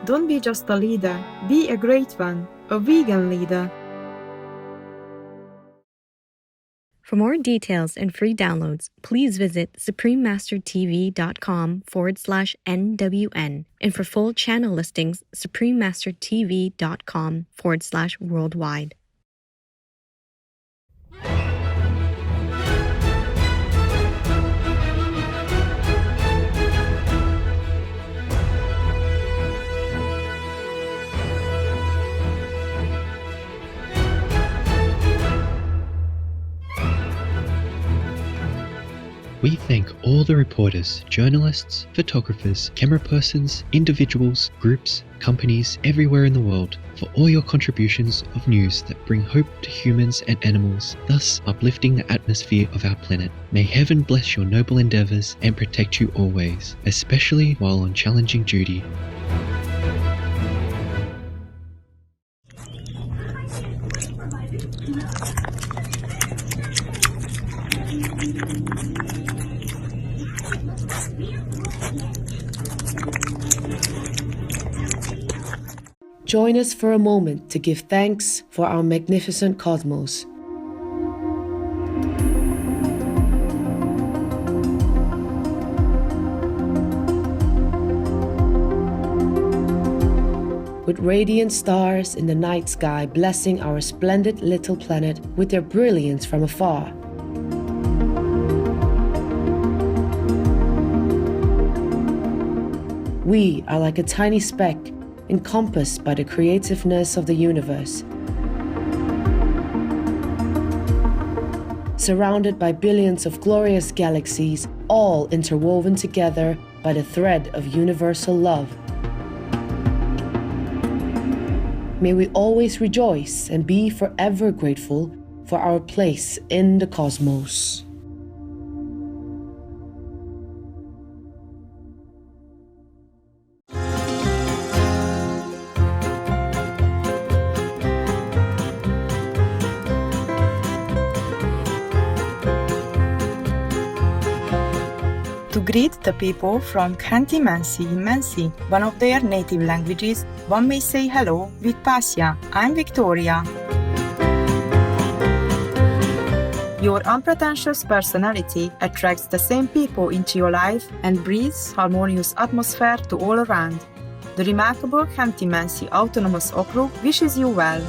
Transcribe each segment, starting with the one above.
Don't be just a leader, be a great one, a vegan leader. For more details and free downloads, please visit suprememastertv.com/NWN. And for full channel listings, suprememastertv.com/worldwide. We thank all the reporters, journalists, photographers, camera persons, individuals, groups, companies everywhere in the world for all your contributions of news that bring hope to humans and animals, thus uplifting the atmosphere of our planet. May heaven bless your noble endeavors and protect you always, especially while on challenging duty. Join us for a moment to give thanks for our magnificent cosmos. With radiant stars in the night sky blessing our splendid little planet with their brilliance from afar. We are like a tiny speck encompassed by the creativeness of the universe. Surrounded by billions of glorious galaxies, all interwoven together by the thread of universal love. May we always rejoice and be forever grateful for our place in the cosmos. To greet the people from Khanty-Mansi, one of their native languages, one may say hello with Pasya. I'm Victoria. Your unpretentious personality attracts the same people into your life and breathes harmonious atmosphere to all around. The remarkable Khanty-Mansi Autonomous Okrug wishes you well.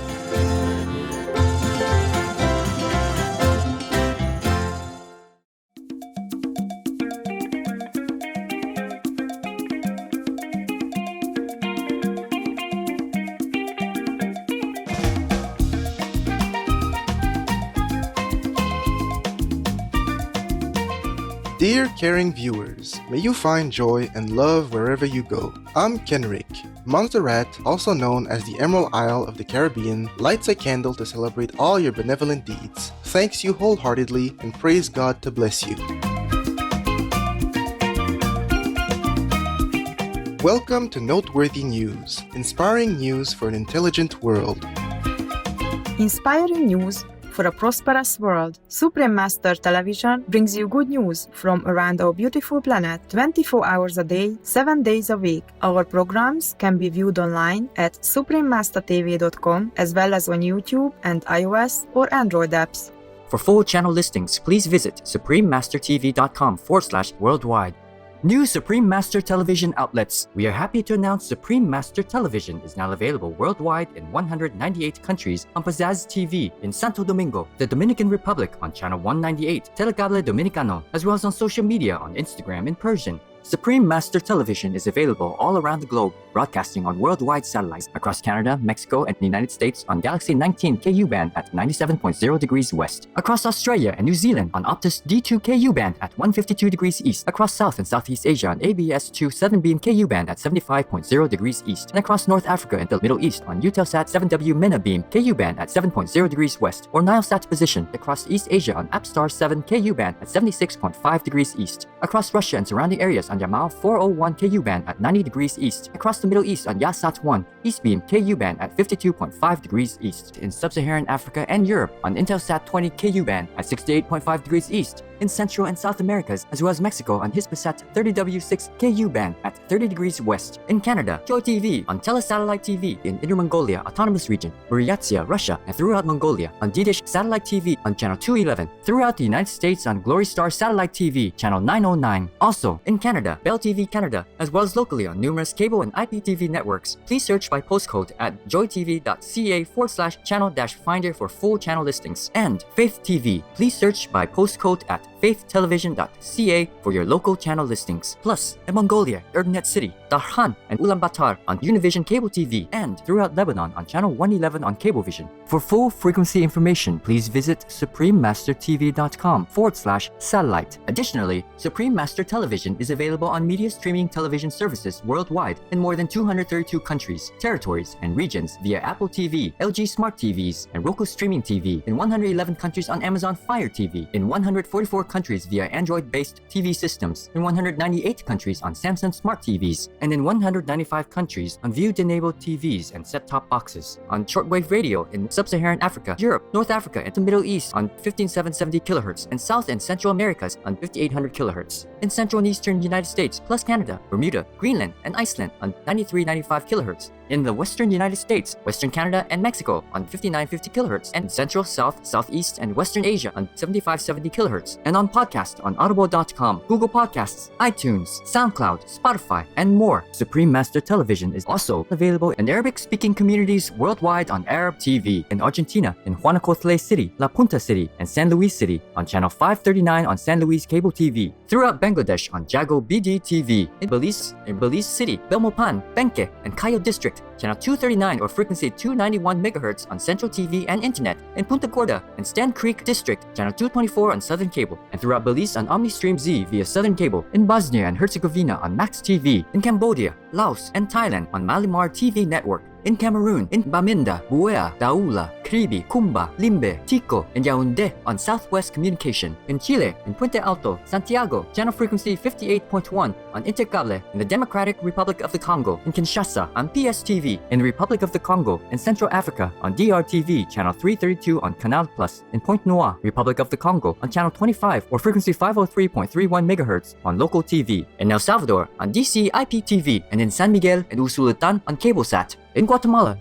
Dear caring viewers, may you find joy and love wherever you go. I'm Kenrick. Montserrat, also known as the Emerald Isle of the Caribbean, lights a candle to celebrate all your benevolent deeds, thanks you wholeheartedly, and praise God to bless you. Welcome to Noteworthy News, inspiring news for an intelligent world. Inspiring news for a prosperous world. Supreme Master Television brings you good news from around our beautiful planet 24 hours a day, 7 days a week. Our programs can be viewed online at suprememastertv.com as well as on YouTube and iOS or Android apps. For full channel listings, please visit suprememastertv.com/worldwide. New Supreme Master Television outlets. We are happy to announce Supreme Master Television is now available worldwide in 198 countries on Pizzazz TV in Santo Domingo, the Dominican Republic on Channel 198, Telecable Dominicano, as well as on social media on Instagram in Persian. Supreme Master Television is available all around the globe, broadcasting on worldwide satellites across Canada, Mexico, and the United States on Galaxy 19 KU band at 97.0 degrees west, across Australia and New Zealand on Optus D2 KU band at 152 degrees east, across South and Southeast Asia on ABS 2 7-beam KU band at 75.0 degrees east, and across North Africa and the Middle East on Eutelsat 7W MENA beam KU band at 7.0 degrees west, or Nilesat position across East Asia on APSTAR 7 KU band at 76.5 degrees east, across Russia and surrounding areas on Yamal 401 KU band at 90 degrees east, across the Middle East on Yasat 1 East beam KU band at 52.5 degrees east, in Sub-Saharan Africa and Europe on Intelsat 20 KU band at 68.5 degrees east, in Central and South Americas, as well as Mexico on Hispasat 30W6 KU band at 30 degrees west. In Canada, Joy TV on Telesatellite TV in Inner Mongolia Autonomous Region, Buryatia, Russia, and throughout Mongolia on D-Dish Satellite TV on channel 211. Throughout the United States on Glory Star Satellite TV channel 909. Also in Canada, Bell TV Canada, as well as locally on numerous cable and IPTV networks. Please search by postcode at joytv.ca/channel-finder for full channel listings. And Faith TV, please search by postcode at faithtelevision.ca for your local channel listings. Plus, in Mongolia, Erdenet City, Darhan, and Ulaanbaatar on Univision Cable TV, and throughout Lebanon on channel 111 on Cablevision. For full frequency information, please visit suprememastertv.com/satellite. Additionally, Supreme Master Television is available on media streaming television services worldwide in more than 232 countries, territories, and regions via Apple TV, LG Smart TVs, and Roku Streaming TV, in 111 countries on Amazon Fire TV, in 144 countries via Android-based TV systems, in 198 countries on Samsung Smart TVs, and in 195 countries on Viewed-enabled TVs and set-top boxes, on shortwave radio in Sub-Saharan Africa, Europe, North Africa, and the Middle East on 15770 kHz, and South and Central Americas on 5800 kHz, in Central and Eastern United States plus Canada, Bermuda, Greenland, and Iceland on 9395 kHz, in the Western United States, Western Canada, and Mexico on 5950 kHz, and Central, South, Southeast, and Western Asia on 7570 kHz, and on podcast on Audible.com, Google Podcasts, iTunes, SoundCloud, Spotify, and more. Supreme Master Television is also available in Arabic-speaking communities worldwide on Arab TV, in Argentina, in Guanacaste City, La Punta City, and San Luis City on channel 539 on San Luis Cable TV, throughout Bangladesh on Jago BD TV, in Belize City, Belmopan, Benke, and Cayo District, channel 239 or frequency 291 MHz on Central TV and Internet, in Punta Gorda and Stan Creek District, channel 224 on Southern Cable, and throughout Belize on OmniStream Z via Southern Cable, in Bosnia and Herzegovina on Max TV, in Cambodia, Laos, and Thailand on Malimar TV Network, in Cameroon, in Bamenda, Buea, Daula, Kribi, Kumba, Limbe, Tico, and Yaoundé on Southwest Communication, in Chile, in Puente Alto, Santiago, channel frequency 58.1 on Intercable, in the Democratic Republic of the Congo, in Kinshasa on PSTV, in the Republic of the Congo, in Central Africa on DRTV, channel 332 on Canal Plus, in Pointe Noire, Republic of the Congo on channel 25 or frequency 503.31 MHz on local TV, in El Salvador on DC IPTV, and in San Miguel and Usulután on CableSat. In Guatemala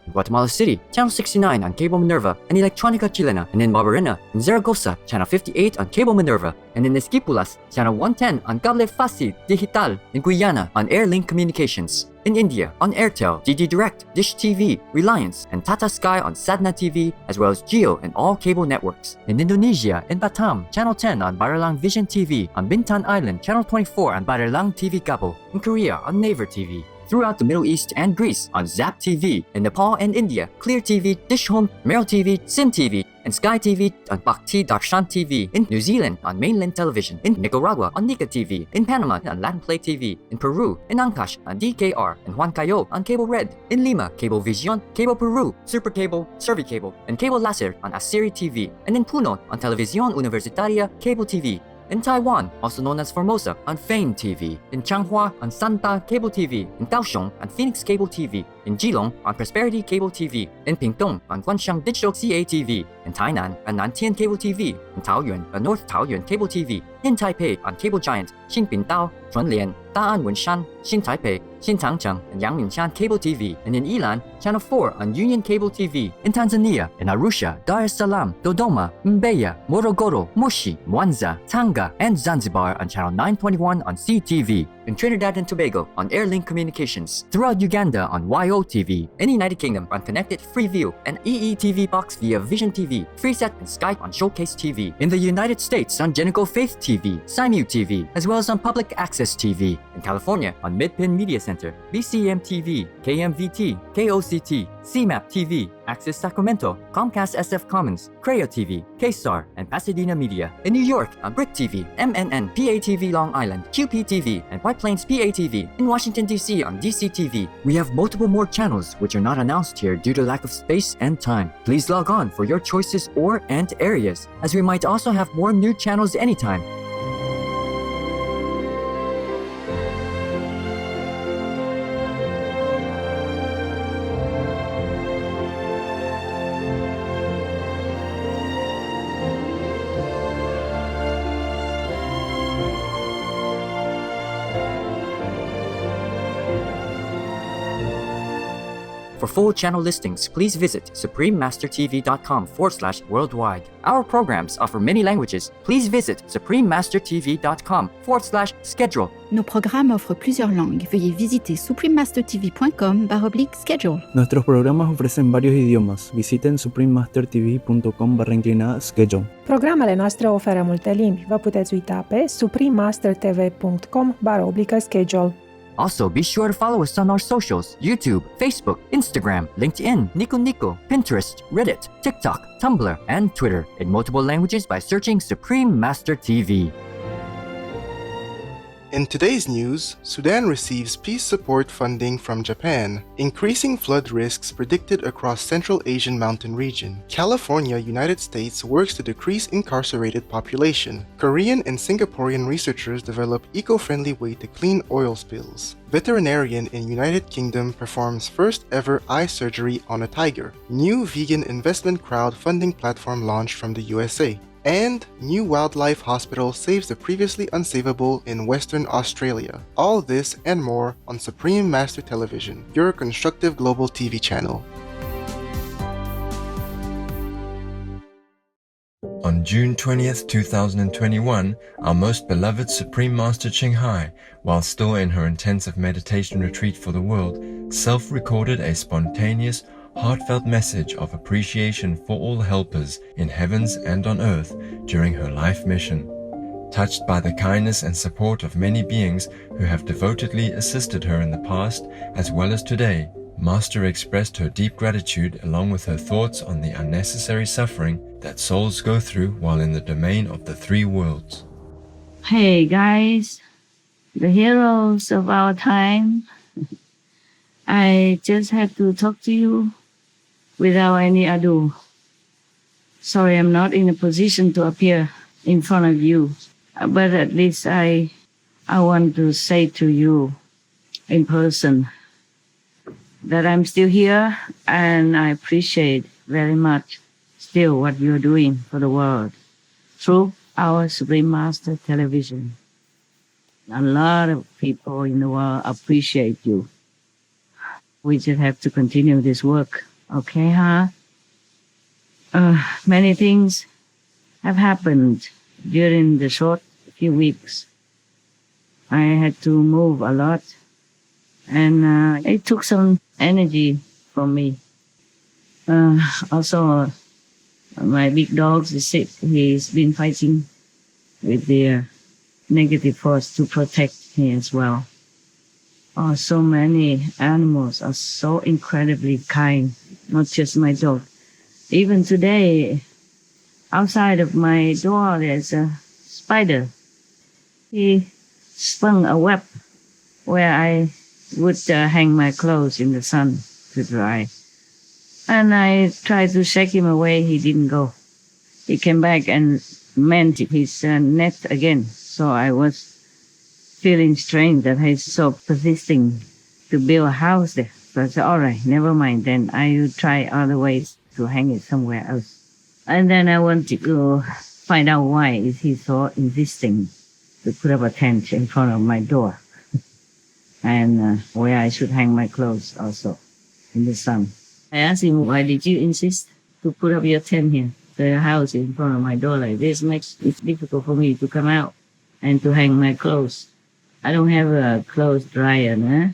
City, channel 69 on Cable Minerva and Electronica Chilena, and in Barbarena, in Zaragoza, channel 58 on Cable Minerva, and in Esquipulas, channel 110 on Cable Fácil Digital, in Guyana on Airlink Communications, in India on Airtel, DD Direct, Dish TV, Reliance, and Tata Sky on Sadna TV, as well as Geo and all cable networks. In Indonesia, in Batam, channel 10 on Baralang Vision TV, on Bintan Island, channel 24 on Baralang TV Cabo, in Korea on Naver TV. Throughout the Middle East and Greece on Zap TV, in Nepal and India, Clear TV, Dish Home, Meryl TV, Sim TV, and Sky TV on Bhakti Darshan TV, in New Zealand on Mainland Television, in Nicaragua on Nika TV, in Panama on Latin Play TV, in Peru, in Ancash on DKR, and Huancayo on Cable Red, in Lima, Cable Vision, Cable Peru, Super Cable, Servicable, and Cable Laser on Asiri TV, and in Puno on Televisión Universitaria Cable TV, in Taiwan, also known as Formosa, on Fame TV, in Changhua on Santa Cable TV, in Kaohsiung on Phoenix Cable TV, in Geelong on Prosperity Cable TV, in Pingtung on Guangxiang Digital CA TV, in Tainan on Nantian Cable TV, in Taoyuan on North Taoyuan Cable TV, in Taipei on Cable Giant, Xinpingdao, Chunlian, Da'an Wenshan, Xin Taipei, Xin Changcheng, and Yangmingshan Cable TV, and in Ilan, Channel 4 on Union Cable TV, in Tanzania, in Arusha, Dar es Salaam, Dodoma, Mbeya, Morogoro, Moshi, Mwanza, Tanga, and Zanzibar on Channel 921 on CTV, in Trinidad and Tobago on Airlink Communications, throughout Uganda on YO TV, in the United Kingdom on Connected Freeview and EETV Box via Vision TV, Freesat and Skype on Showcase TV, in the United States on Genico Faith TV, Simu TV, as well as on Public Access TV, in California on Midpin Media Center, BCM TV, KMVT, KOCT, CMAP TV, Access Sacramento, Comcast SF Commons, Creo TV, KSAR, and Pasadena Media. In New York on Brick TV, MNN, PATV Long Island, QPTV, and White Plains PATV. In Washington, D.C. on DCTV. We have multiple more channels which are not announced here due to lack of space and time. Please log on for your choices and areas, as we might also have more new channels anytime. For full channel listings, please visit suprememastertv.com/worldwide. Our programs offer many languages. Please visit suprememastertv.com/schedule. Nos programmes offrent plusieurs langues. Veuillez visiter suprememastertv.com/schedule. Nuestros programas ofrecen varios idiomas. Visiten suprememastertv.com/schedule. Programele noastre oferă multe limbi. Vă puteți uita pe suprememastertv.com/schedule. Also, be sure to follow us on our socials: YouTube, Facebook, Instagram, LinkedIn, Nico Nico, Pinterest, Reddit, TikTok, Tumblr, and Twitter in multiple languages by searching Supreme Master TV. In today's news, Sudan receives peace support funding from Japan, increasing flood risks predicted across Central Asian mountain region. California, United States works to decrease incarcerated population. Korean and Singaporean researchers develop eco-friendly way to clean oil spills. Veterinarian in United Kingdom performs first ever eye surgery on a tiger. New vegan investment crowdfunding platform launched from the USA. And new wildlife hospital saves the previously unsavable in Western Australia. All this and more on Supreme Master Television, your constructive global TV channel. On June 20th, 2021, our most beloved Supreme Master Ching Hai, while still in her intensive meditation retreat for the world, self-recorded a spontaneous, heartfelt message of appreciation for all helpers in heavens and on earth during her life mission. Touched by the kindness and support of many beings who have devotedly assisted her in the past as well as today, Master expressed her deep gratitude along with her thoughts on the unnecessary suffering that souls go through while in the domain of the three worlds. Hey guys, the heroes of our time. I just had to talk to you without any ado. Sorry, I'm not in a position to appear in front of you, but at least I want to say to you in person that I'm still here and I appreciate very much still what you're doing for the world through our Supreme Master Television. A lot of people in the world appreciate you. We just have to continue this work. Okay, huh? Many things have happened during the short few weeks. I had to move a lot, and it took some energy from me. Also, my big dog is sick. He's been fighting with the negative force to protect me as well. Oh, so many animals are so incredibly kind, not just my dog. Even today, outside of my door, there's a spider. He spun a web where I would hang my clothes in the sun to dry. And I tried to shake him away. He didn't go. He came back and mended his net again. So I was feeling strange that he's so persisting to build a house there. So I said, all right, never mind. Then I will try other ways to hang it somewhere else. And then I want to go find out why is he so insisting to put up a tent in front of my door and where I should hang my clothes also in the sun. I asked him, why did you insist to put up your tent here, the house in front of my door like this? Makes it difficult for me to come out and to hang my clothes. I don't have a clothes dryer,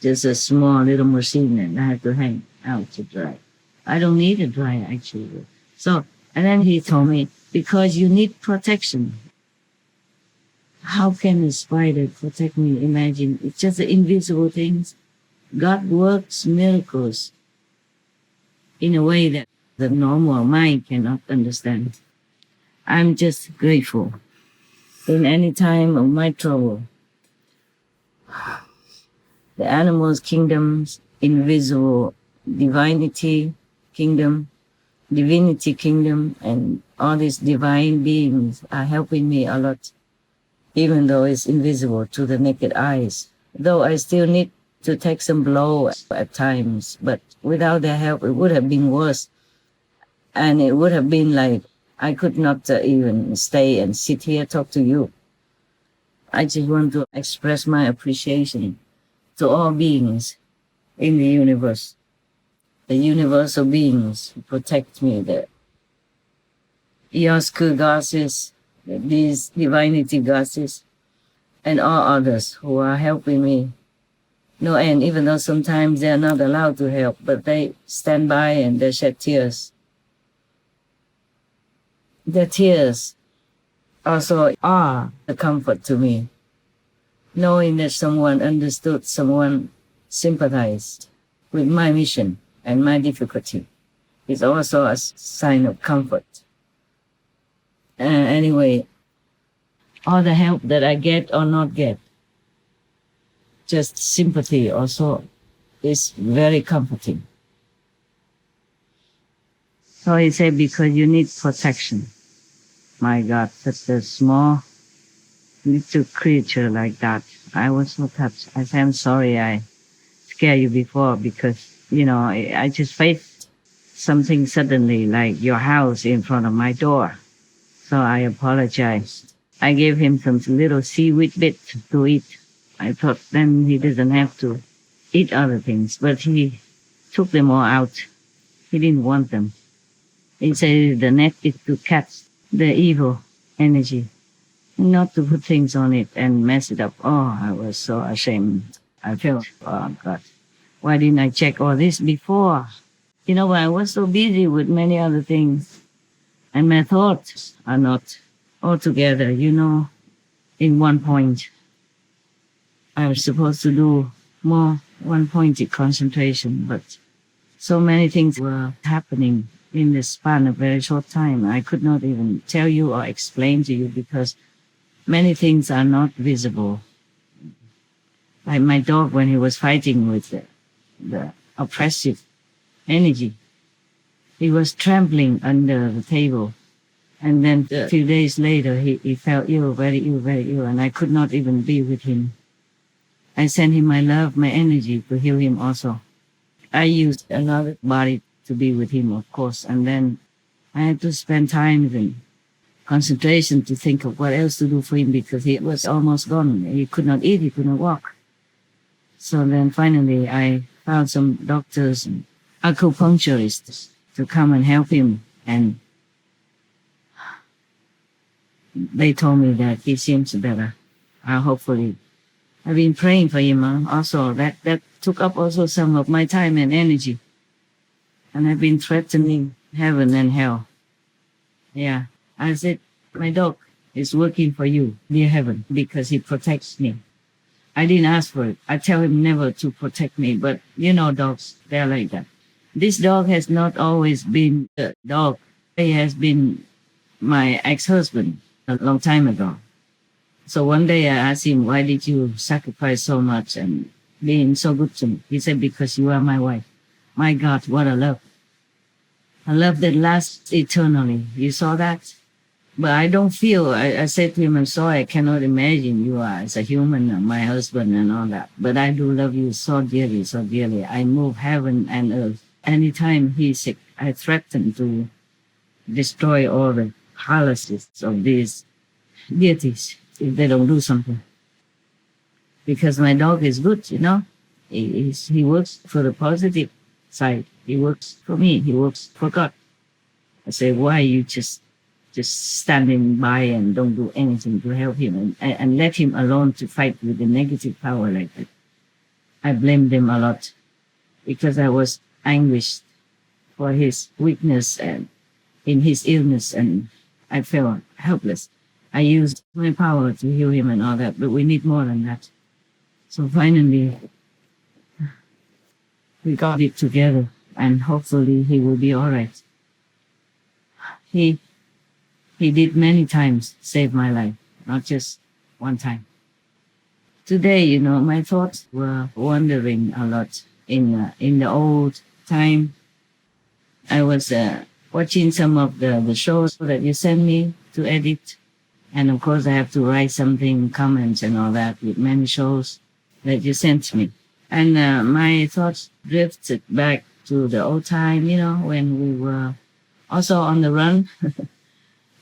just a small little machine that I have to hang out to dry. I don't need a dryer actually. So, and then he told me, because you need protection. How can a spider protect me? Imagine, it's just the invisible things. God works miracles in a way that the normal mind cannot understand. I'm just grateful. In any time of my trouble, the animals' kingdoms, invisible divinity kingdom, divinity kingdom, and all these divine beings are helping me a lot, even though it's invisible to the naked eyes. Though I still need to take some blow at times, but without their help, it would have been worse. And it would have been like, I could not even stay and sit here talk to you. I just want to express my appreciation to all beings in the universe the universal beings who protect me, the Yosuke goddesses, these divinity goddesses, and all others who are helping me. No end, even though sometimes they're not allowed to help, but they stand by and they shed tears. Their tears also are a comfort to me, knowing that someone understood, someone sympathized with my mission and my difficulty is also a sign of comfort. Anyway, all the help that I get or not get, just sympathy also is very comforting. So he said, because you need protection. My God, such a small little creature like that. I was so touched. I said, I'm sorry I scared you before because, I just faced something suddenly like your house in front of my door. So I apologized. I gave him some little seaweed bits to eat. I thought then he doesn't have to eat other things, but he took them all out. He didn't want them. He said the net is to catch the evil energy, not to put things on it and mess it up. Oh, I was so ashamed. I felt, oh God, why didn't I check all this before? When I was so busy with many other things and my thoughts are not all together, in one point. I was supposed to do more one-pointed concentration, but so many things were happening in the span of a very short time. I could not even tell you or explain to you because many things are not visible. Like my dog when he was fighting with the oppressive energy, he was trembling under the table. And then a few days later, he felt ill, very ill, very ill, and I could not even be with him. I sent him my love, my energy to heal him also. I used another body to be with him, of course, and then I had to spend time in concentration to think of what else to do for him because he was almost gone. He could not eat, he could not walk. So then finally I found some doctors and acupuncturists to come and help him, and they told me that he seems better. Hopefully. I've been praying for him also. That took up also some of my time and energy. And I've been threatening heaven and hell. Yeah. I said, my dog is working for you, dear heaven, because he protects me. I didn't ask for it. I tell him never to protect me, but dogs, they're like that. This dog has not always been a dog. He has been my ex-husband a long time ago. So one day I asked him, why did you sacrifice so much and being so good to me? He said, because you are my wife. My God, what a love. A love that lasts eternally. You saw that? But I don't feel, I said to him, I'm sorry, I cannot imagine you are as a human, my husband and all that. But I do love you so dearly, so dearly. I move heaven and earth. Anytime he's sick, I threaten to destroy all the palaces of these deities if they don't do something. Because my dog is good, He works for the positive side. He works for me. He works for God. I say, why you just standing by and don't do anything to help him and let him alone to fight with the negative power like that? I blamed them a lot because I was anguished for his weakness and in his illness, and I felt helpless. I used my power to heal him and all that, but we need more than that. So finally, we got it together, and hopefully he will be all right. He did many times save my life, not just one time. Today, my thoughts were wandering a lot. In the old time, I was watching some of the shows that you sent me to edit. And of course, I have to write something, comments and all that with many shows that you sent me. And my thoughts drifted back to the old time, when we were also on the run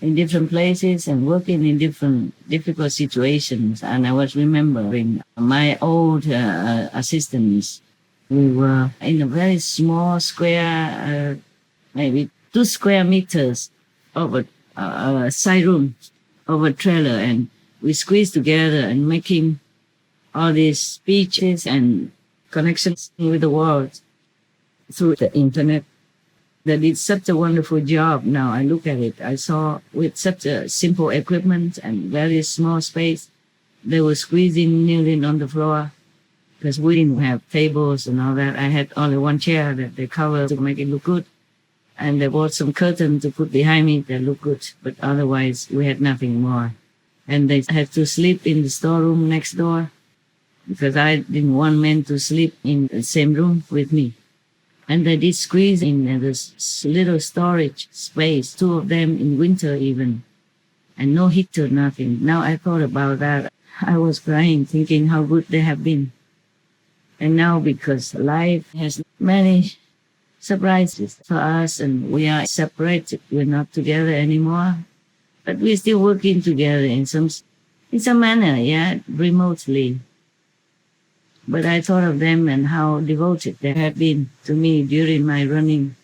in different places and working in different difficult situations. And I was remembering my old assistants We were in a very small square, maybe 2 square meters of a side room of a trailer, and we squeezed together and making all these speeches and connections with the world through the internet. They did such a wonderful job. Now I look at it, I saw with such a simple equipment and very small space, they were squeezing, kneeling on the floor because we didn't have tables and all that. I had only one chair that they covered to make it look good. And they bought some curtain to put behind me that looked good, but otherwise we had nothing more. And they had to sleep in the storeroom next door because I didn't want men to sleep in the same room with me. And they did squeeze in this little storage space, 2 of them in winter even, and no heater, nothing. Now I thought about that. I was crying, thinking how good they have been. And now because life has many surprises for us and we are separated, we're not together anymore, but we're still working together in some manner, yeah, remotely. But I thought of them and how devoted they had been to me during my running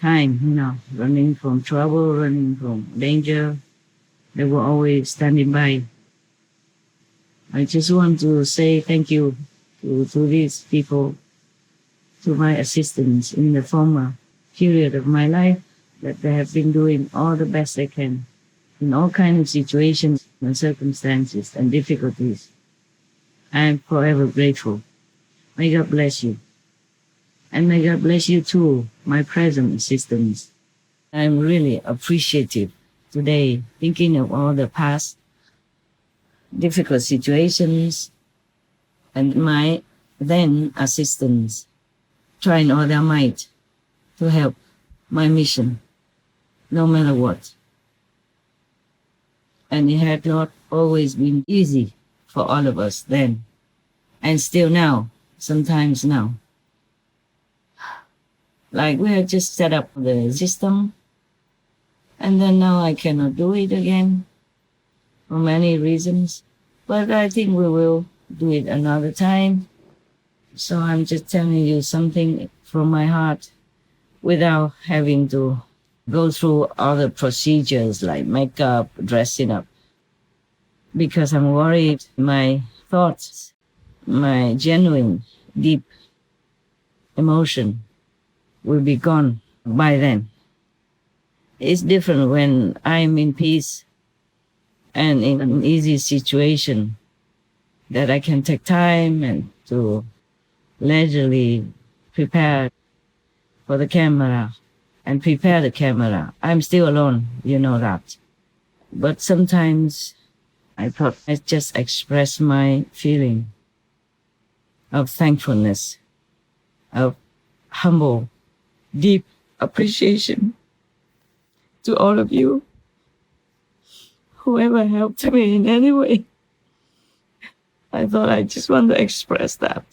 time, running from trouble, running from danger. They were always standing by. I just want to say thank you to these people, to my assistants in the former period of my life, that they have been doing all the best they can in all kinds of situations and circumstances and difficulties. I am forever grateful. May God bless you. And may God bless you too, my present assistants. I'm really appreciative today, thinking of all the past difficult situations and my then assistants trying all their might to help my mission, no matter what. And it had not always been easy for all of us then, and still now, sometimes now. Like we had just set up the system, and then now I cannot do it again for many reasons, but I think we will do it another time. So I'm just telling you something from my heart without having to go through all the procedures like makeup, dressing up, because I'm worried my thoughts, my genuine, deep emotion will be gone by then. It's different when I'm in peace and in an easy situation that I can take time and to leisurely prepare for the camera and prepare the camera. I'm still alone, you know that. But sometimes I thought I just express my feeling of thankfulness, of humble, deep appreciation to all of you, whoever helped me in any way. I thought I just want to express that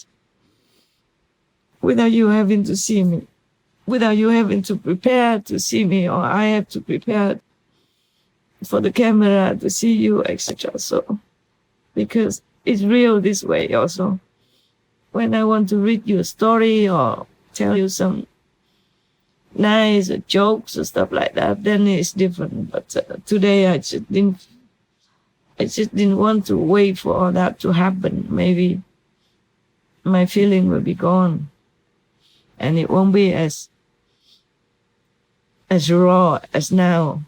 without you having to see me, without you having to prepare to see me, or I have to prepare for the camera to see you, etc. So, because it's real this way also. When I want to read you a story or tell you some nice jokes or stuff like that, then it's different. But today I just didn't want to wait for all that to happen. Maybe my feeling will be gone, and it won't be as raw as now.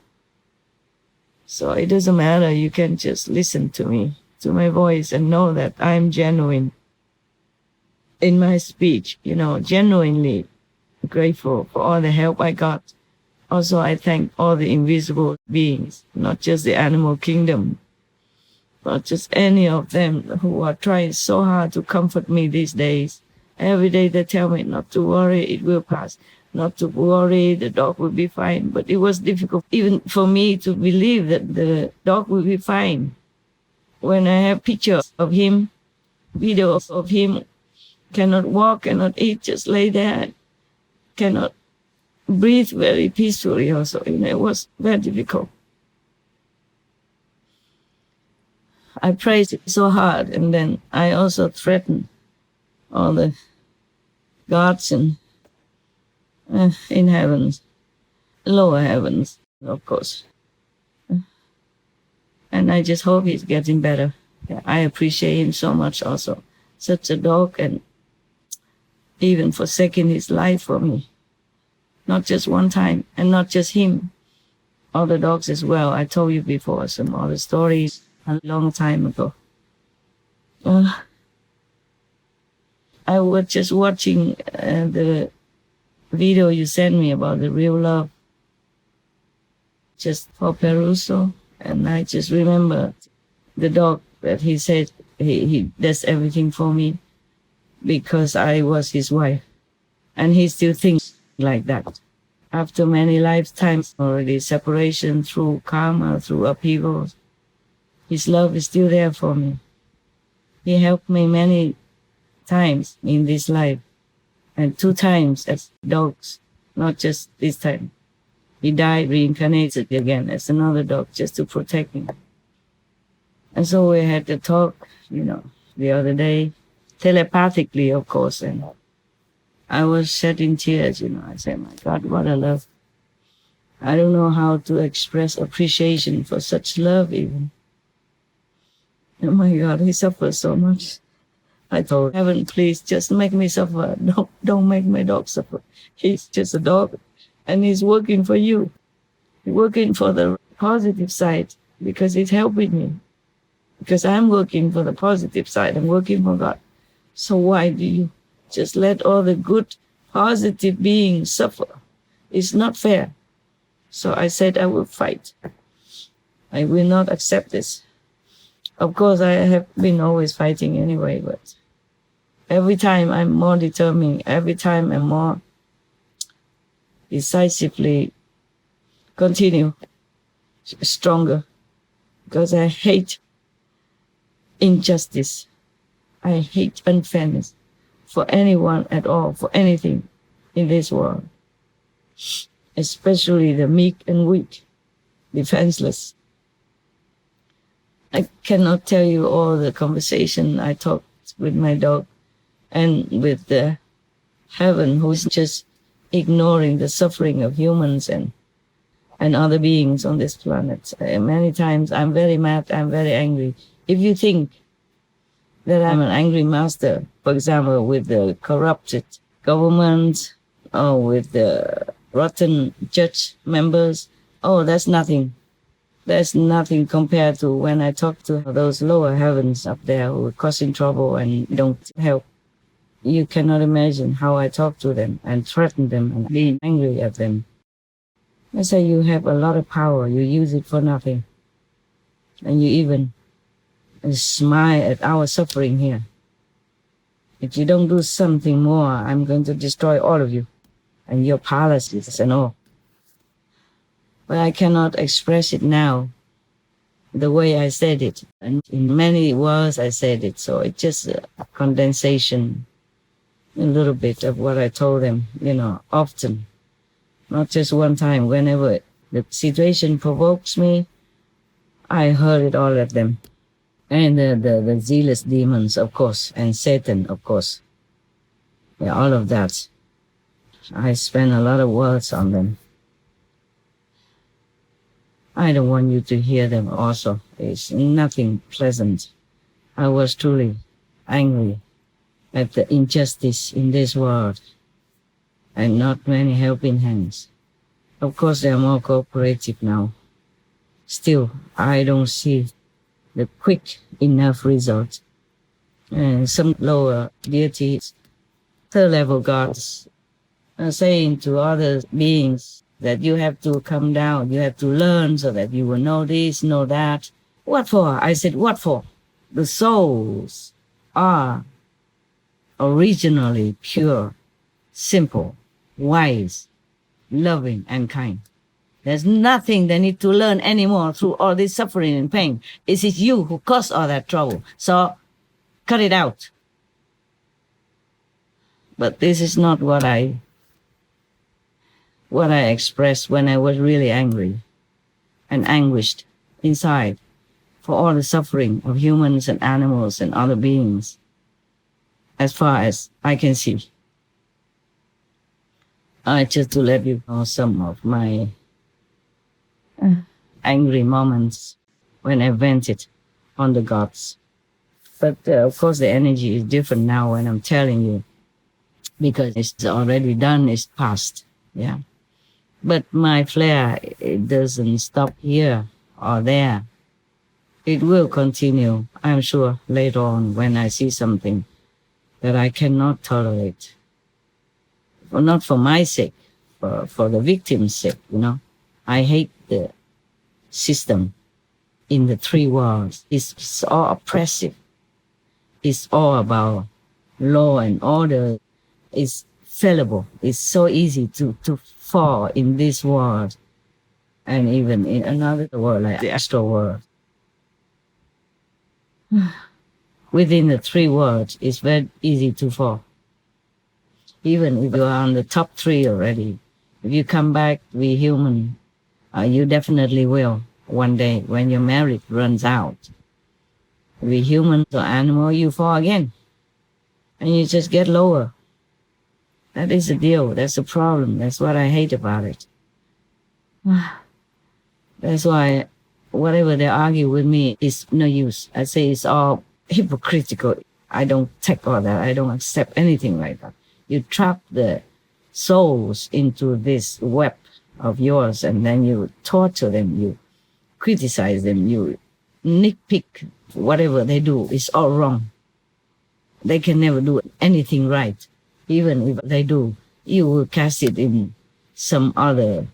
So it doesn't matter. You can just listen to me, to my voice, and know that I'm genuine in my speech, genuinely grateful for all the help I got. Also, I thank all the invisible beings, not just the animal kingdom, but just any of them who are trying so hard to comfort me these days. Every day they tell me not to worry, it will pass. Not to worry, the dog will be fine. But it was difficult even for me to believe that the dog will be fine. When I have pictures of him, videos of him, cannot walk, cannot eat, just lay there, cannot breathe very peacefully also. It was very difficult. I prayed so hard, and then I also threatened all the gods in heavens, lower heavens, of course. And I just hope he's getting better. I appreciate him so much also. Such a dog, and even forsaking his life for me. Not just one time, and not just him. Other dogs as well. I told you before some other stories a long time ago. I was just watching the video you sent me about the real love, just for Peruso, and I just remember the dog that he said he does everything for me because I was his wife, and he still thinks like that. After many lifetimes already, separation through karma, through upheavals, his love is still there for me. He helped me many times in this life, and 2 times as dogs, not just this time. He died, reincarnated again as another dog just to protect me. And so we had to talk, the other day, telepathically, of course, and I was shedding tears, I said, my God, what a love. I don't know how to express appreciation for such love even. Oh my God, he suffers so much. I told heaven, please just make me suffer. Don't make my dog suffer. He's just a dog, and he's working for you. He's working for the positive side because he's helping me. Because I'm working for the positive side. I'm working for God. So why do you just let all the good, positive beings suffer? It's not fair. So I said I will fight. I will not accept this. Of course, I have been always fighting anyway, but every time I'm more determined, every time I'm more decisively continue stronger, because I hate injustice. I hate unfairness for anyone at all, for anything in this world, especially the meek and weak, defenseless. I cannot tell you all the conversation I talked with my dog and with the heaven, who's just ignoring the suffering of humans and other beings on this planet. Many times I'm very mad, I'm very angry. If you think that I'm an angry master, for example, with the corrupted government or with the rotten church members, that's nothing. There's nothing compared to when I talk to those lower heavens up there who are causing trouble and don't help. You cannot imagine how I talk to them and threaten them and be angry at them. I say, you have a lot of power, you use it for nothing. And you even smile at our suffering here. If you don't do something more, I'm going to destroy all of you and your palaces and all. But I cannot express it now the way I said it. And in many words I said it, so it's just a condensation, a little bit of what I told them, often. Not just one time. Whenever the situation provokes me, I hurl it all at them. And the zealous demons, of course, and Satan, of course. Yeah, all of that. I spend a lot of words on them. I don't want you to hear them also. It's nothing pleasant. I was truly angry at the injustice in this world and not many helping hands. Of course, they are more cooperative now. Still, I don't see the quick enough result. And some lower deities, third-level gods, are saying to other beings that you have to come down, you have to learn so that you will know this, know that. What for? I said, what for? The souls are originally pure, simple, wise, loving, and kind. There's nothing they need to learn anymore through all this suffering and pain. It is you who caused all that trouble. So cut it out. But this is not what I expressed when I was really angry and anguished inside for all the suffering of humans and animals and other beings, as far as I can see. Just to let you know some of my angry moments when I vented on the gods. But of course, the energy is different now when I'm telling you, because it's already done, it's past. Yeah. But my flare, it doesn't stop here or there. It will continue, I'm sure, later on when I see something that I cannot tolerate. Well, not for my sake, for the victim's sake, you know. I hate the system in the three worlds. It's all oppressive. It's all about law and order. It's fallible. It's so easy to fall in this world and even in another world like the astral world. Within the three worlds, it's very easy to fall. Even if you are on the top three already, if you come back to be human, you definitely will one day when your merit runs out. Be human or animal, you fall again. And you just get lower. That is the deal. That's the problem. That's what I hate about it. That's why whatever they argue with me is no use. I say it's all hypocritical. I don't take all that. I don't accept anything like that. You trap the souls into this web of yours, and then you torture them, you criticize them, you nitpick whatever they do. It's all wrong. They can never do anything right. Even if they do, you will cast it in some other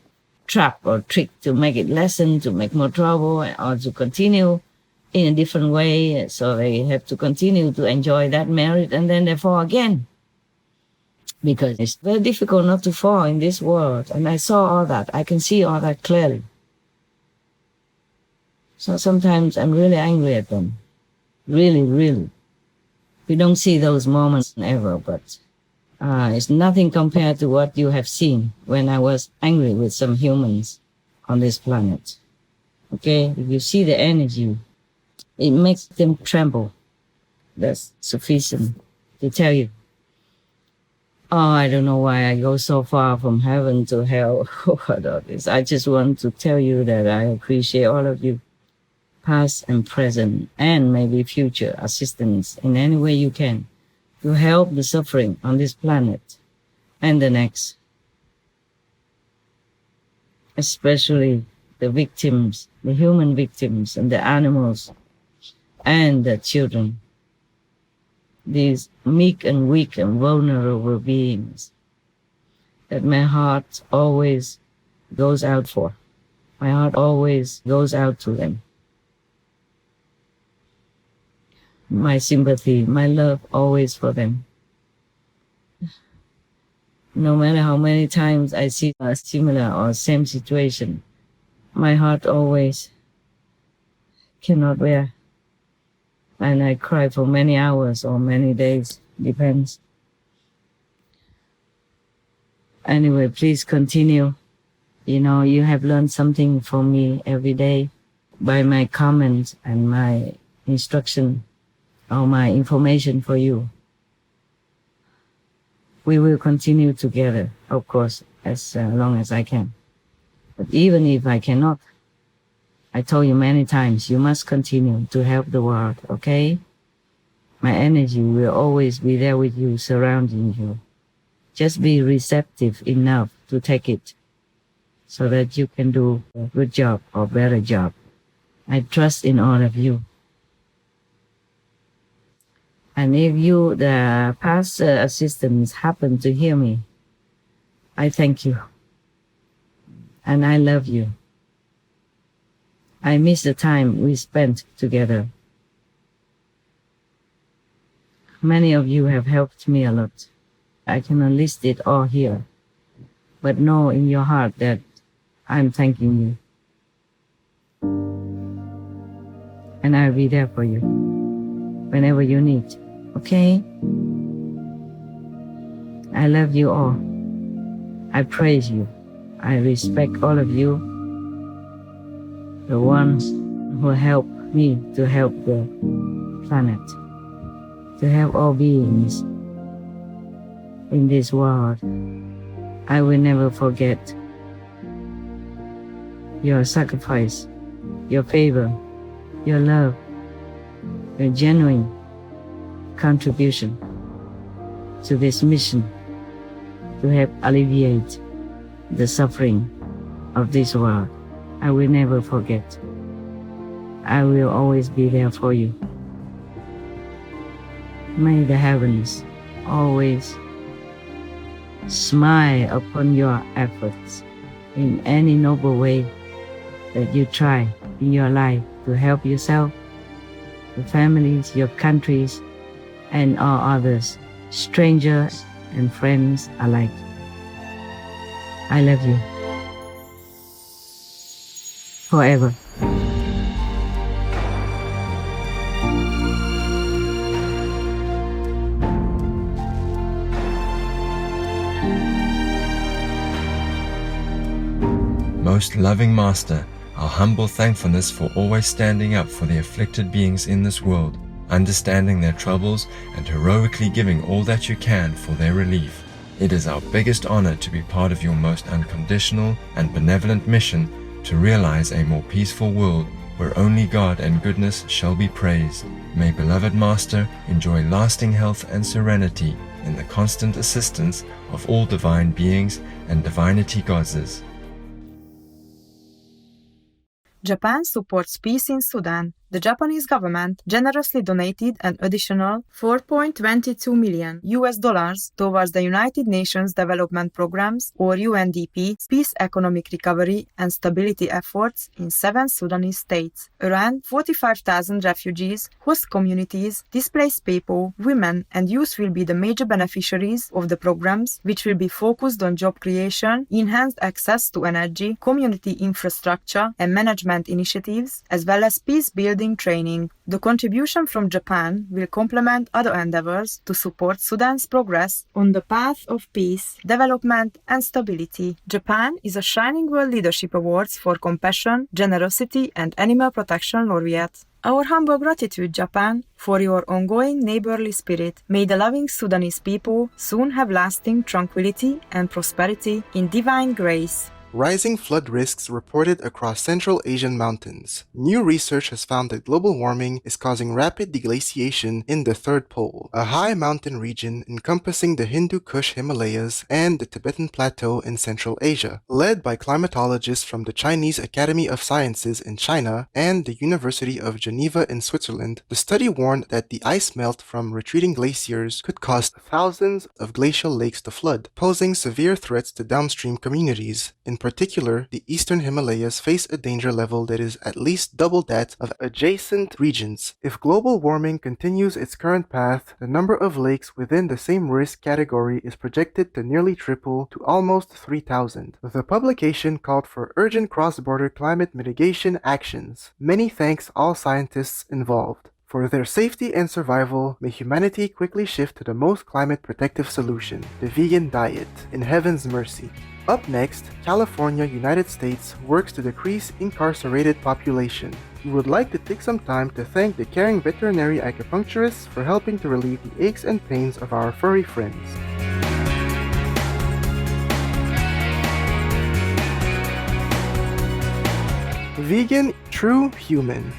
trap or trick to make it lessen, to make more trouble, or to continue in a different way. So they have to continue to enjoy that merit, and then they fall again. Because it's very difficult not to fall in this world. And I saw all that. I can see all that clearly. So sometimes I'm really angry at them. Really, really. We don't see those moments ever, but it's nothing compared to what you have seen when I was angry with some humans on this planet. Okay? If you see the energy, it makes them tremble. That's sufficient to tell you. Oh, I don't know why I go so far from heaven to hell. What all this? I just want to tell you that I appreciate all of you, past and present, and maybe future assistance in any way you can to help the suffering on this planet and the next. Especially the victims, the human victims and the animals and the children. These meek and weak and vulnerable beings that my heart always goes out for. My heart always goes out to them. My sympathy, my love always for them. No matter how many times I see a similar or same situation, my heart always cannot bear. And I cry for many hours or many days, depends. Anyway, please continue. You know, you have learned something from me every day by my comments and my instruction or my information for you. We will continue together, of course, as long as I can. But even if I cannot, I told you many times, you must continue to help the world, okay? My energy will always be there with you, surrounding you. Just be receptive enough to take it so that you can do a good job or better job. I trust in all of you. And if you, the past assistants, happen to hear me, I thank you. And I love you. I miss the time we spent together. Many of you have helped me a lot. I cannot list it all here, but know in your heart that I'm thanking you. And I'll be there for you whenever you need, okay? I love you all. I praise you. I respect all of you, the ones who help me to help the planet, to help all beings in this world, I will never forget your sacrifice, your favor, your love, your genuine contribution to this mission to help alleviate the suffering of this world. I will never forget. I will always be there for you. May the heavens always smile upon your efforts in any noble way that you try in your life to help yourself, your families, your countries, and all others, strangers and friends alike. I love you forever. Most loving Master, our humble thankfulness for always standing up for the afflicted beings in this world, understanding their troubles and heroically giving all that you can for their relief. It is our biggest honor to be part of your most unconditional and benevolent mission to realize a more peaceful world where only God and goodness shall be praised. May beloved Master enjoy lasting health and serenity in the constant assistance of all divine beings and divinity goddesses. Japan supports peace in Sudan. The Japanese government generously donated an additional $4.22 million towards the United Nations Development Programs, or UNDP, peace, economic recovery and stability efforts in 7 Sudanese states. Around 45,000 refugees, host communities, displaced people, women and youth will be the major beneficiaries of the programs, which will be focused on job creation, enhanced access to energy, community infrastructure and management initiatives, as well as peace-building training. The contribution from Japan will complement other endeavors to support Sudan's progress on the path of peace, development, and stability. Japan is a Shining World Leadership Awards for Compassion, Generosity, and Animal Protection laureate. Our humble gratitude, Japan, for your ongoing neighborly spirit. May the loving Sudanese people soon have lasting tranquility and prosperity in divine grace. Rising flood risks reported across Central Asian mountains. New research has found that global warming is causing rapid deglaciation in the Third Pole, a high mountain region encompassing the Hindu Kush Himalayas and the Tibetan Plateau in Central Asia. Led by climatologists from the Chinese Academy of Sciences in China and the University of Geneva in Switzerland, the study warned that the ice melt from retreating glaciers could cause thousands of glacial lakes to flood, posing severe threats to downstream communities. In particular, the eastern Himalayas face a danger level that is at least double that of adjacent regions. If global warming continues its current path, the number of lakes within the same risk category is projected to nearly triple to almost 3,000. The publication called for urgent cross-border climate mitigation actions. Many thanks all scientists involved. For their safety and survival, may humanity quickly shift to the most climate protective solution, the vegan diet, in heaven's mercy. Up next, California, United States works to decrease incarcerated population. We would like to take some time to thank the caring veterinary acupuncturists for helping to relieve the aches and pains of our furry friends. Vegan, true human.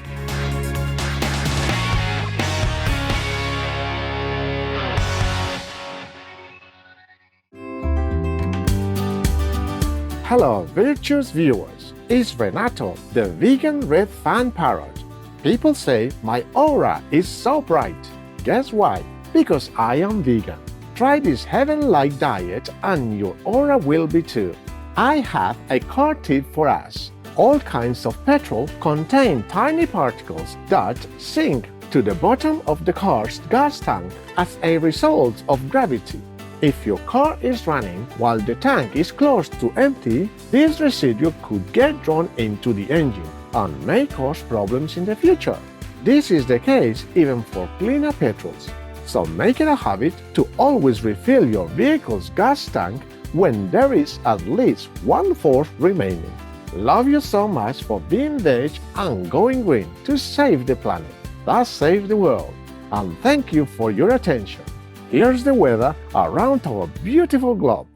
Hello, virtuous viewers. It's Renato, the vegan red fan parrot. People say my aura is so bright. Guess why? Because I am vegan. Try this heaven-like diet and your aura will be too. I have a car tip for us. All kinds of petrol contain tiny particles that sink to the bottom of the car's gas tank as a result of gravity. If your car is running while the tank is close to empty, this residue could get drawn into the engine and may cause problems in the future. This is the case even for cleaner petrols. So make it a habit to always refill your vehicle's gas tank when there is at least 1/4 remaining. Love you so much for being veg and going green to save the planet. Thus save the world. And thank you for your attention. Here's the weather around our beautiful globe.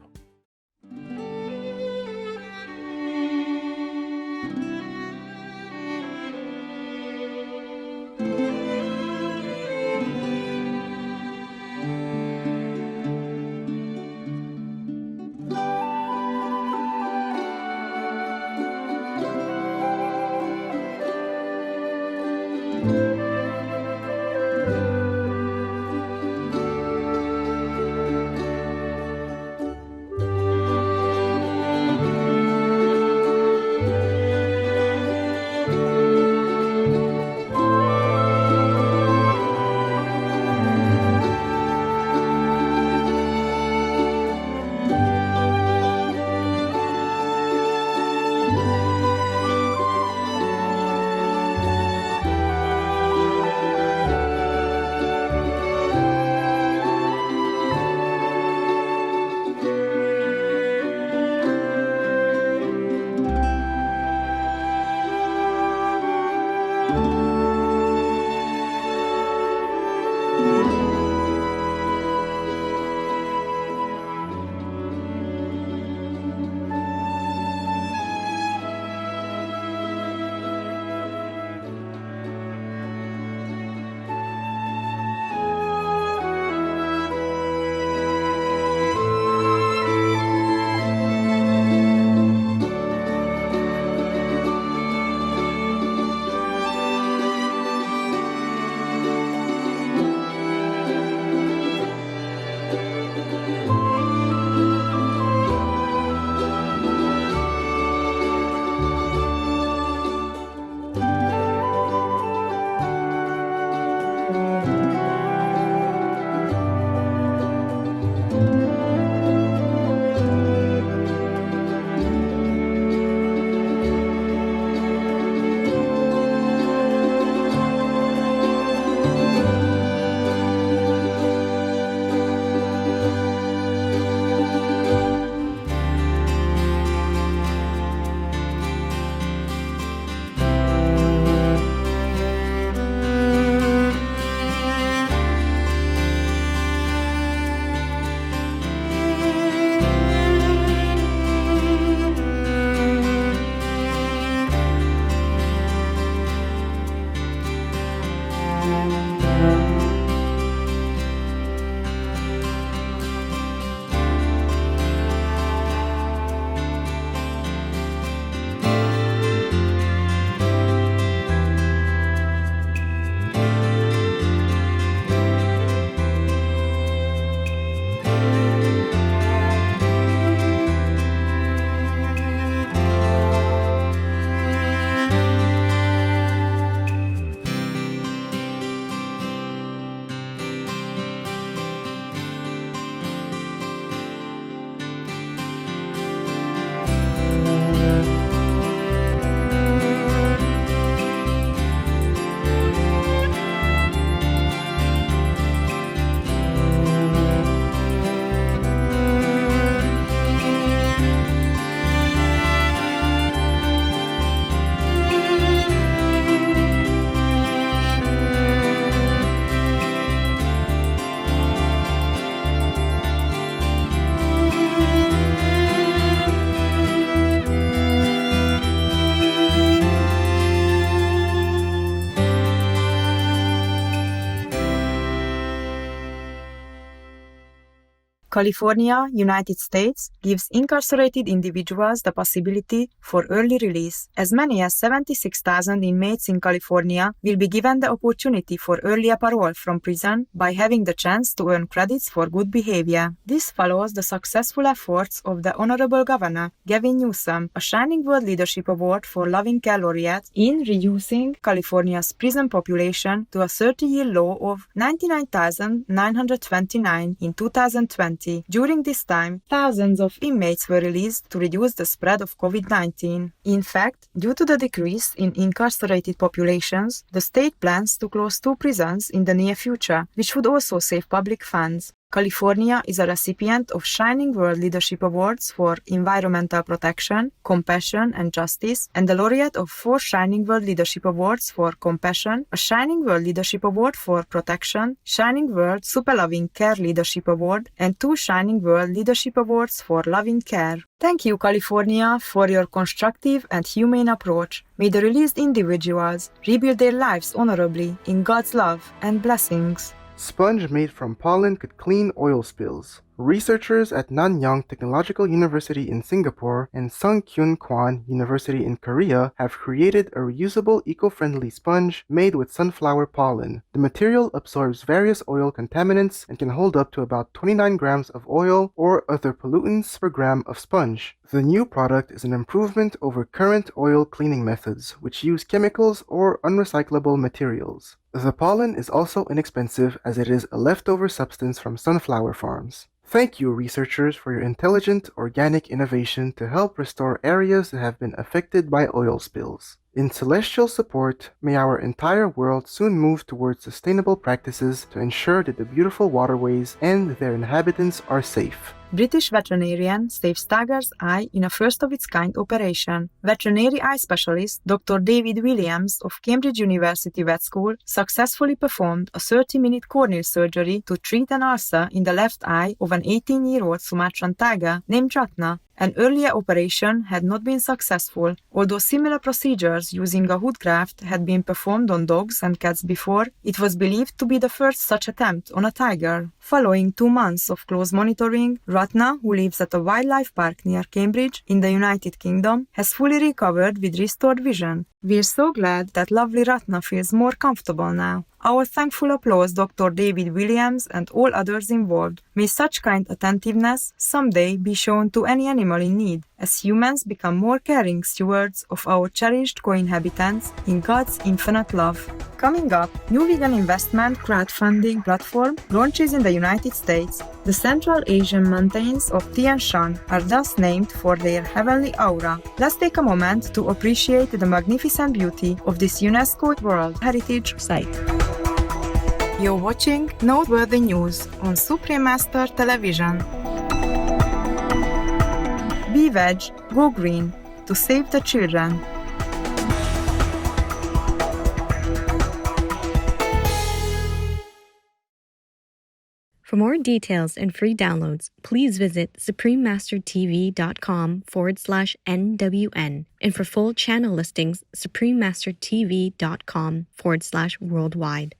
California, United States, gives incarcerated individuals the possibility for early release. As many as 76,000 inmates in California will be given the opportunity for earlier parole from prison by having the chance to earn credits for good behavior. This follows the successful efforts of the Honorable Governor Gavin Newsom, a Shining World Leadership Award for Loving Care laureate, in reducing California's prison population to a 30-year low of 99,929 in 2020. During this time, thousands of inmates were released to reduce the spread of COVID-19. In fact, due to the decrease in incarcerated populations, the state plans to close 2 prisons in the near future, which would also save public funds. California is a recipient of Shining World Leadership Awards for Environmental Protection, Compassion and Justice, and the laureate of 4 Shining World Leadership Awards for Compassion, a Shining World Leadership Award for Protection, Shining World Super Loving Care Leadership Award, and 2 Shining World Leadership Awards for Loving Care. Thank you, California, for your constructive and humane approach. May the released individuals rebuild their lives honorably in God's love and blessings. Sponge made from pollen could clean oil spills. Researchers at Nanyang Technological University in Singapore and Sungkyun Kwan University in Korea have created a reusable eco-friendly sponge made with sunflower pollen. The material absorbs various oil contaminants and can hold up to about 29 grams of oil or other pollutants per gram of sponge. The new product is an improvement over current oil cleaning methods, which use chemicals or unrecyclable materials. The pollen is also inexpensive as it is a leftover substance from sunflower farms. Thank you, researchers, for your intelligent, organic innovation to help restore areas that have been affected by oil spills. In celestial support, may our entire world soon move towards sustainable practices to ensure that the beautiful waterways and their inhabitants are safe. British veterinarian saves tiger's eye in a first-of-its-kind operation. Veterinary eye specialist Dr. David Williams of Cambridge University Vet School successfully performed a 30-minute corneal surgery to treat an ulcer in the left eye of an 18-year-old Sumatran tiger named Ratna. An earlier operation had not been successful, although similar procedures using a hood graft had been performed on dogs and cats before. It was believed to be the first such attempt on a tiger. Following 2 months of close monitoring, Ratna, who lives at a wildlife park near Cambridge in the United Kingdom, has fully recovered with restored vision. We're so glad that lovely Ratna feels more comfortable now. Our thankful applause Dr. David Williams and all others involved. May such kind attentiveness someday be shown to any animal in need, as humans become more caring stewards of our cherished co-inhabitants in God's infinite love. Coming up, new vegan investment crowdfunding platform launches in the United States. The Central Asian mountains of Tian Shan are thus named for their heavenly aura. Let's take a moment to appreciate the magnificent beauty of this UNESCO World Heritage Site. You're watching Noteworthy News on Supreme Master Television. Be veg, go green, to save the children. For more details and free downloads, please visit suprememastertv.com/NWN. And for full channel listings, suprememastertv.com/worldwide.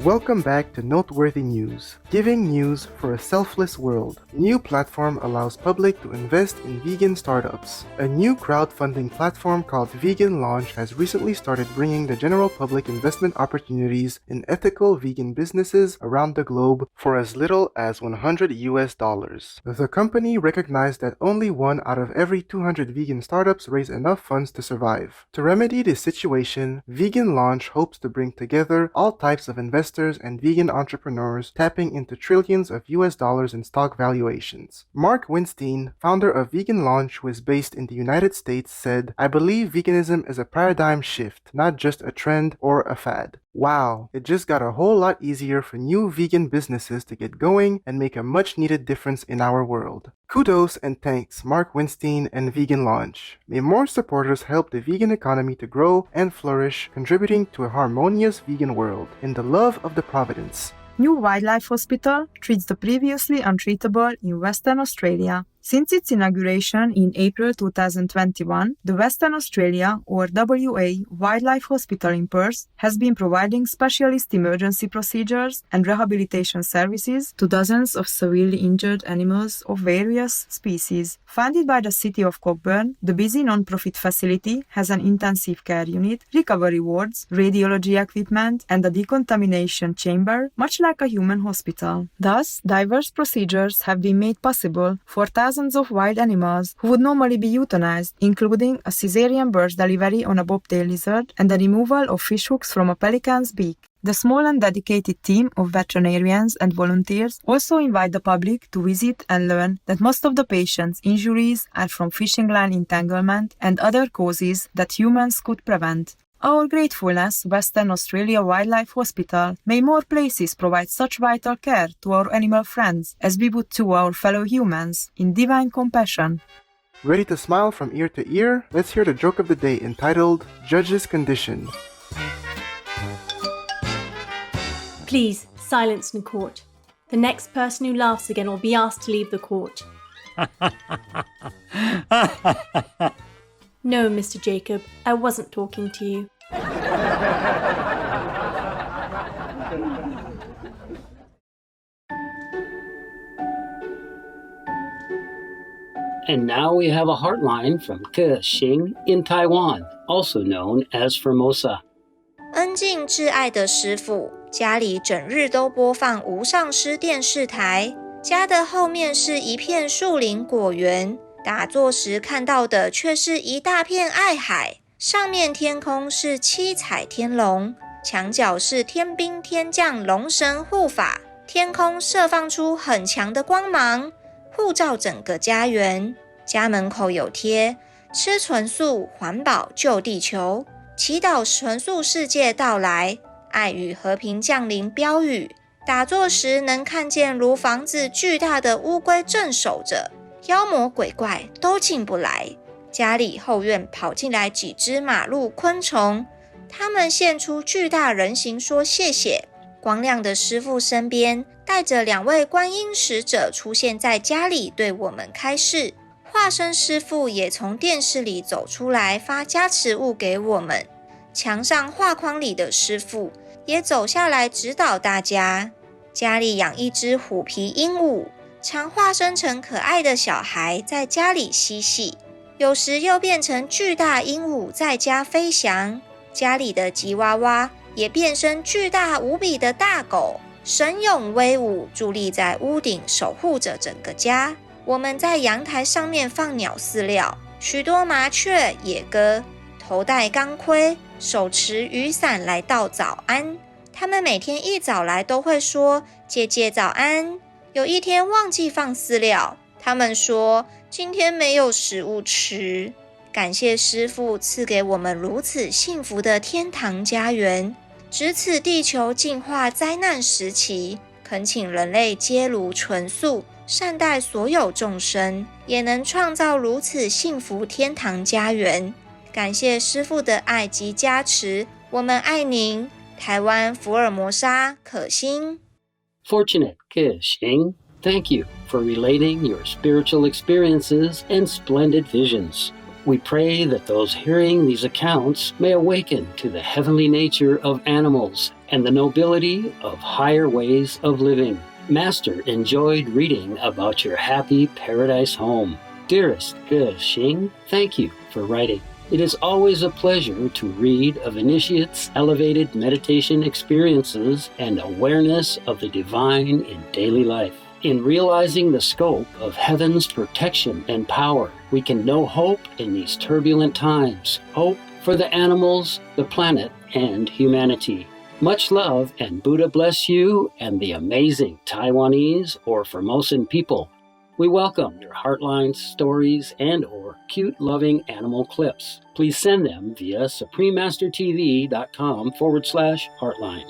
Welcome back to Noteworthy News, giving news for a selfless world. New platform allows public to invest in vegan startups. A new crowdfunding platform called Vegan Launch has recently started bringing the general public investment opportunities in ethical vegan businesses around the globe for as little as $100. The company recognized that only 1 out of every 200 vegan startups raise enough funds to survive. To remedy this situation, Vegan Launch hopes to bring together all types of investors and vegan entrepreneurs, tapping into trillions of US dollars in stock valuations. Mark Winstein, founder of Vegan Launch, who is based in the United States, said, "I believe veganism is a paradigm shift, not just a trend or a fad." Wow, it just got a whole lot easier for new vegan businesses to get going and make a much needed difference in our world. Kudos and thanks, Mark Winstein and Vegan Launch. May more supporters help the vegan economy to grow and flourish, contributing to a harmonious vegan world in the love of the Providence. New wildlife hospital treats the previously untreatable in Western Australia. Since its inauguration in April 2021, the Western Australia, or WA, Wildlife Hospital in Perth has been providing specialist emergency procedures and rehabilitation services to dozens of severely injured animals of various species. Funded by the city of Cockburn, the busy non-profit facility has an intensive care unit, recovery wards, radiology equipment, and a decontamination chamber, much like a human hospital. Thus, diverse procedures have been made possible for thousands of wild animals who would normally be euthanized, including a caesarean birth delivery on a bobtail lizard and the removal of fishhooks from a pelican's beak. The small and dedicated team of veterinarians and volunteers also invite the public to visit and learn that most of the patients' injuries are from fishing line entanglement and other causes that humans could prevent. Our gratefulness, Western Australia Wildlife Hospital, may more places provide such vital care to our animal friends as we would to our fellow humans in divine compassion. Ready to smile from ear to ear? Let's hear the joke of the day entitled Judge's Condition. Please, silence in court. The next person who laughs again will be asked to leave the court. No, Mr. Jacob, I wasn't talking to you. And now we have a heartline from Ke-Xing in Taiwan, also known as Formosa. 恩敬挚爱的师傅，家里整日都播放无上师电视台，家的后面是一片树林果园，打坐时看到的却是一大片爱海，上面天空是七彩天龙，墙角是天兵天将龙神护法，天空射放出很强的光芒，护照整个家园。家门口有贴吃纯素环保救地球，祈祷纯素世界到来，爱与和平降临标语。打坐时能看见如房子巨大的乌龟镇守着，妖魔鬼怪都进不来。家里后院跑进来几只马路昆虫，它们现出巨大人形说谢谢。光亮的师父身边带着2位观音使者出现在家里，对我们开示。化身师父也从电视里走出来，发加持物给我们。墙上画框里的师父也走下来指导大家。家里养一只虎皮鹦鹉，常化身成可爱的小孩在家里嬉戏，有时又变成巨大鹦鹉在家飞翔。家里的吉娃娃也变身巨大无比的大狗，神勇威武，伫立在屋顶守护着整个家。我们在阳台上面放鸟饲料，许多麻雀、野鸽头戴钢盔，手持雨伞来道早安。他们每天一早来都会说姐姐早安。有一天忘记放饲料，他们说今天没有食物吃。感谢师父赐给我们如此幸福的天堂家园，值此地球净化灾难时期，恳请人类皆如纯素，善待所有众生，也能创造如此幸福天堂家园。感谢师父的爱及加持，我们爱您。台湾福尔摩沙可欣。 Fortunate Ke-Xing, thank you for relating your spiritual experiences and splendid visions. We pray that those hearing these accounts may awaken to the heavenly nature of animals and the nobility of higher ways of living. Master enjoyed reading about your happy paradise home. Dearest Ke-Xing, thank you for writing. It is always a pleasure to read of initiates' elevated meditation experiences and awareness of the divine in daily life. In realizing the scope of heaven's protection and power, we can know hope in these turbulent times, hope for the animals, the planet, and humanity. Much love and Buddha bless you and the amazing Taiwanese or Formosan people. We welcome your heartlines, stories, and or cute, loving animal clips. Please send them via suprememastertv.com/heartline.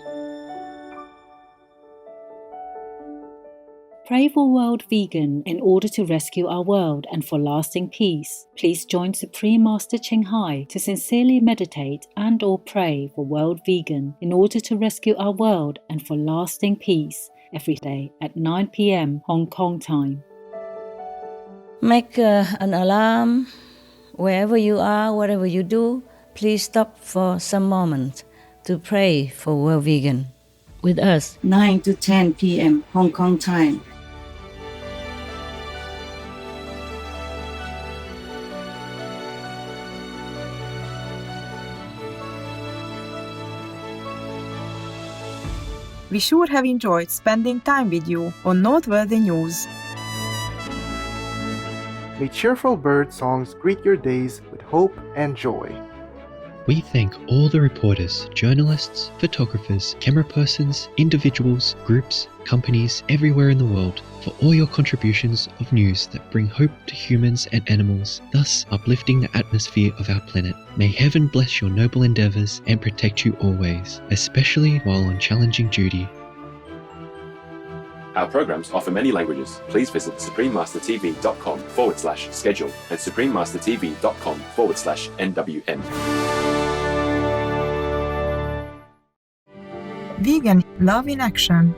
Pray for World Vegan in order to rescue our world and for lasting peace. Please join Supreme Master Ching Hai to sincerely meditate and or pray for World Vegan in order to rescue our world and for lasting peace every day at 9 p.m. Hong Kong time. Make an alarm. Wherever you are, whatever you do, please stop for some moment to pray for World Vegan. With us, 9 to 10 p.m. Hong Kong time. We sure have enjoyed spending time with you on Noteworthy News. May cheerful bird songs greet your days with hope and joy. We thank all the reporters, journalists, photographers, camera persons, individuals, groups, companies everywhere in the world for all your contributions of news that bring hope to humans and animals, thus uplifting the atmosphere of our planet. May heaven bless your noble endeavors and protect you always, especially while on challenging duty. Our programs offer many languages. Please visit suprememastertv.com/schedule and suprememastertv.com/NWN. Vegan Love in Action.